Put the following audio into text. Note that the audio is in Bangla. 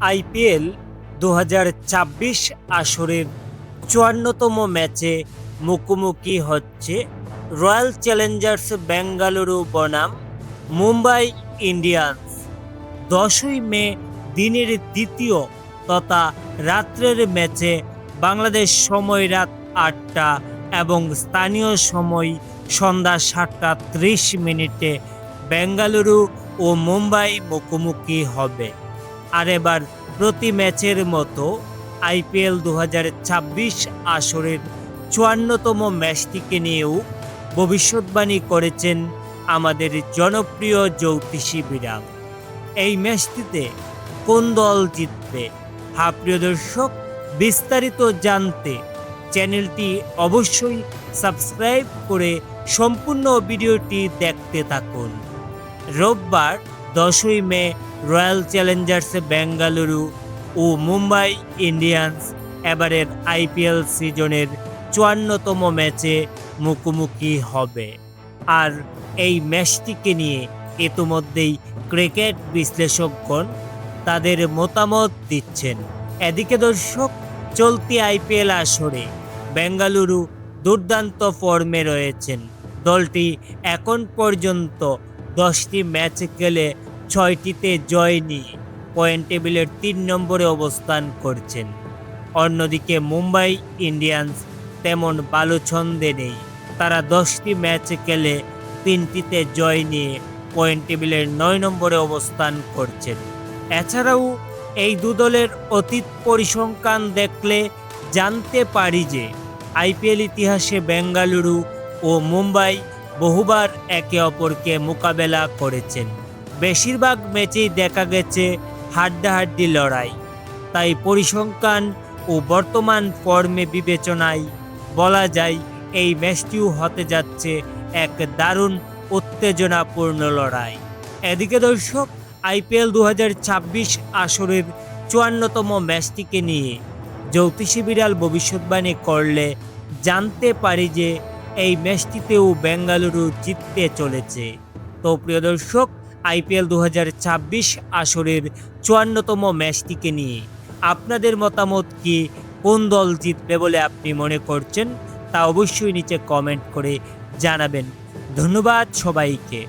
আইপিএল ২০২৬ আসরের ৫৪তম ম্যাচে মুখোমুখি হচ্ছে রয়্যাল চ্যালেঞ্জার্স বেঙ্গালুরু বনাম মুম্বাই ইন্ডিয়ান্স। ১০ই মে দিনের দ্বিতীয় তথা রাত্রের ম্যাচে বাংলাদেশ সময় রাত ৮টা এবং স্থানীয় সময় সন্ধ্যা ৭টা ৩০ বেঙ্গালুরু ও মুম্বাই মুখোমুখি হবে। আর এবার প্রতি ম্যাচের মতো আইপিএল ২০২৬ আসরের ৫৪তম ম্যাচটিকে নিয়েও ভবিষ্যৎবাণী করেছেন আমাদের জনপ্রিয় জ্যোতিষী বিড়াল। এই ম্যাচটিতে কোন দল জিতবে? প্রিয় দর্শক, বিস্তারিত জানতে চ্যানেলটি অবশ্যই সাবস্ক্রাইব করে সম্পূর্ণ ভিডিওটি দেখতে থাকুন। রোববার ১০ই মে রয়্যাল চ্যালেঞ্জার্স বেঙ্গালুরু ও মুম্বাই ইন্ডিয়ান্স এবারের আইপিএল সিজনের ৫৪তম ম্যাচে মুখোমুখি হবে। আর এই ম্যাচটিকে নিয়ে ইতিমধ্যেই ক্রিকেট বিশ্লেষকগণ তাদের মতামত দিচ্ছেন। এদিকে দর্শক, চলতি আইপিএল আসরে বেঙ্গালুরু দুর্দান্ত ফর্মে রয়েছেন। দলটি এখন পর্যন্ত ১০টি ম্যাচ খেলে ৬টিতে জয় নিয়ে পয়েন্ট টেবিলের ৩ নম্বরে অবস্থান করছেন। অন্যদিকে মুম্বাই ইন্ডিয়ান্স তেমন ভালো ছন্দে নেই। তারা 10টি ম্যাচ খেলে 3টিতে জয় নিয়ে পয়েন্ট টেবিলের ৯ নম্বরে অবস্থান করছেন। এছাড়াও এই দু দলের অতীত পরিসংখ্যান দেখলে জানতে পারি যে আইপিএল ইতিহাসে বেঙ্গালুরু ও মুম্বাই বহুবার একে অপরকে মোকাবেলা করেছেন। বেশিরভাগ ম্যাচেই দেখা গেছে হাড্ডাহাড্ডি লড়াই। তাই পরিসংখ্যান ও বর্তমান ফর্মে বিবেচনায় বলা যায় এই ম্যাচটিও হতে যাচ্ছে এক দারুণ উত্তেজনাপূর্ণ লড়াই। এদিকে দর্শক, আইপিএল ২০২৬ আসরের ৫৪তম ম্যাচটিকে নিয়ে জ্যোতিষী বিড়াল ভবিষ্যৎবাণী করলে জানতে পারি যে এই ম্যাচটিতেও বেঙ্গালুরু জিততে চলেছে। তো প্রিয় দর্শক, আইপিএল ২০২৬ আসরের ৫৪তম ম্যাচটিকে নিয়ে আপনাদের মতামত কি? কোন দল জিতবে বলে আপনি মনে করছেন তা অবশ্যই নিচে কমেন্ট করে জানাবেন। ধন্যবাদ সবাইকে।